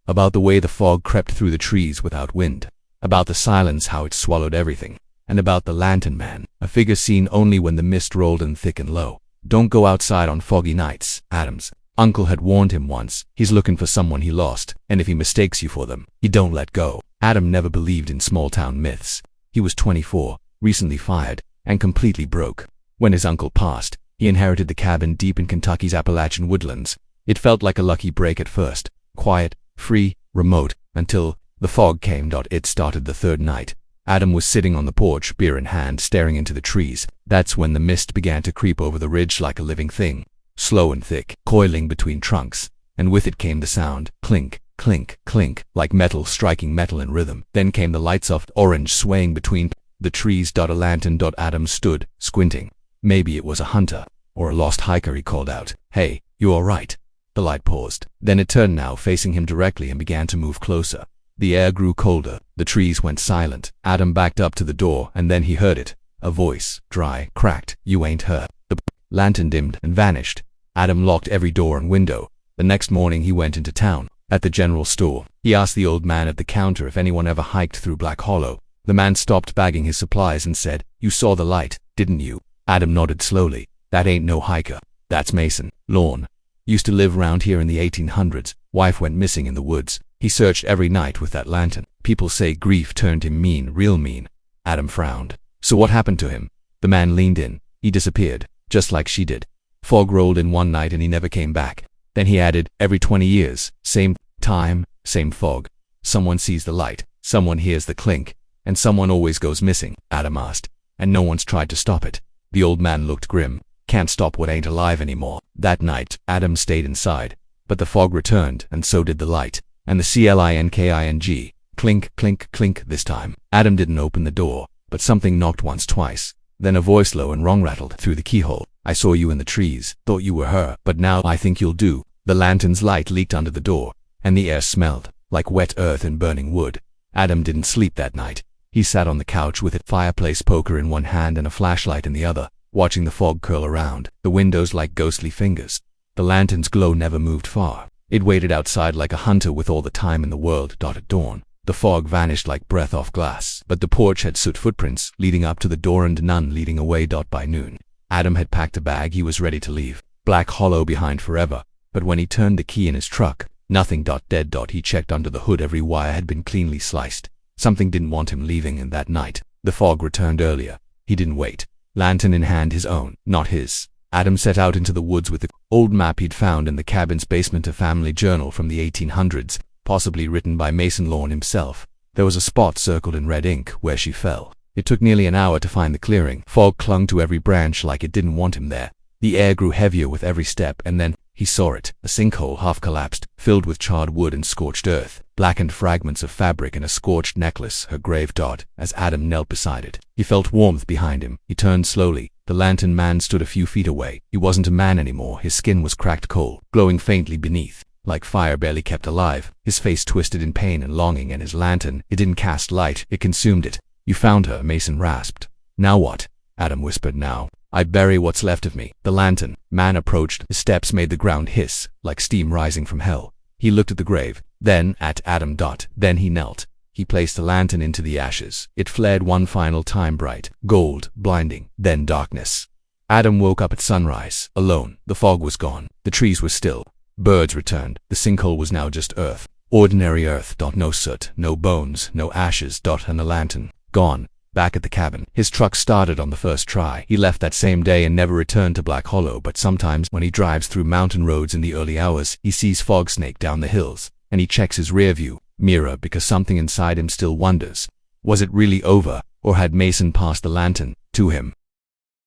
about the way the fog crept through the trees without wind, about the silence how it swallowed everything, and about the lantern man, a figure seen only when the mist rolled in thick and low. Don't go outside on foggy nights, Adam's uncle had warned him once. He's looking for someone he lost, and if he mistakes you for them, you don't let go. Adam never believed in small-town myths. He was 24, recently fired, and completely broke. When his uncle passed, he inherited the cabin deep in Kentucky's Appalachian woodlands. It felt like a lucky break at first, quiet, free, remote, until the fog came. It started the third night. Adam was sitting on the porch, beer in hand, staring into the trees. That's when the mist began to creep over the ridge like a living thing, slow and thick, coiling between trunks, and with it came the sound, clink, clink, clink, like metal striking metal in rhythm. Then came the light, soft orange swaying between the trees. A lantern. Adam stood, squinting. Maybe it was a hunter, or a lost hiker. He called out, "Hey, you all right?" The light paused. Then it turned, now facing him directly, and began to move closer. The air grew colder. The trees went silent. Adam backed up to the door, and then he heard it. A voice, dry, cracked. "You ain't her." The lantern dimmed and vanished. Adam locked every door and window. The next morning he went into town. At the general store, he asked the old man at the counter if anyone ever hiked through Black Hollow. The man stopped bagging his supplies and said, "You saw the light, didn't you?" Adam nodded slowly. "That ain't no hiker. That's Mason. Lorne. Used to live round here in the 1800s. Wife went missing in the woods. He searched every night with that lantern. People say grief turned him mean, real mean." Adam frowned. "So what happened to him?" The man leaned in. "He disappeared, just like she did. Fog rolled in one night and he never came back." Then he added, "Every 20 years, same time, same fog. Someone sees the light, someone hears the clink, and someone always goes missing." Adam asked, "And no one's tried to stop it?" The old man looked grim. "Can't stop what ain't alive anymore." That night, Adam stayed inside, but the fog returned, and so did the light, and the clink, clink, clink, clink this time. Adam didn't open the door, but something knocked once, twice. Then a voice low and wrong rattled through the keyhole. "I saw you in the trees, thought you were her, but now I think you'll do." The lantern's light leaked under the door, and the air smelled like wet earth and burning wood. Adam didn't sleep that night. He sat on the couch with a fireplace poker in one hand and a flashlight in the other, watching the fog curl around the windows like ghostly fingers. The lantern's glow never moved far. It waited outside like a hunter with all the time in the world. At dawn, the fog vanished like breath off glass, but the porch had soot footprints leading up to the door and none leading away. By noon, Adam had packed a bag. He was ready to leave Black Hollow behind forever, but when he turned the key in his truck, nothing. Dead. He checked under the hood. Every wire had been cleanly sliced. Something didn't want him leaving, and that night, the fog returned earlier. He didn't wait. Lantern in hand, his own, not his. Adam set out into the woods with the old map he'd found in the cabin's basement, a family journal from the 1800s, possibly written by Mason Lorne himself. There was a spot circled in red ink where she fell. It took nearly an hour to find the clearing. Fog clung to every branch like it didn't want him there. The air grew heavier with every step, and then he saw it, a sinkhole half collapsed, filled with charred wood and scorched earth, blackened fragments of fabric and a scorched necklace, her grave. As Adam knelt beside it, he felt warmth behind him. He turned slowly. The lantern man stood a few feet away. He wasn't a man anymore. His skin was cracked coal, glowing faintly beneath, like fire barely kept alive. His face twisted in pain and longing, and his lantern, it didn't cast light, it consumed it. "You found her," Mason rasped. "Now what?" Adam whispered. "Now I bury what's left of me." The lantern man approached. His steps made the ground hiss, like steam rising from hell. He looked at the grave, then at Adam. Then he knelt. He placed the lantern into the ashes. It flared one final time, bright, gold, blinding, then darkness. Adam woke up at sunrise, alone. The fog was gone. The trees were still. Birds returned. The sinkhole was now just earth. Ordinary earth. No soot, no bones, no ashes. And the lantern, gone. Back at the cabin, his truck started on the first try. He left that same day and never returned to Black Hollow, but sometimes when he drives through mountain roads in the early hours, he sees fog snake down the hills, and he checks his rearview mirror because something inside him still wonders. Was it really over, or had Mason passed the lantern to him?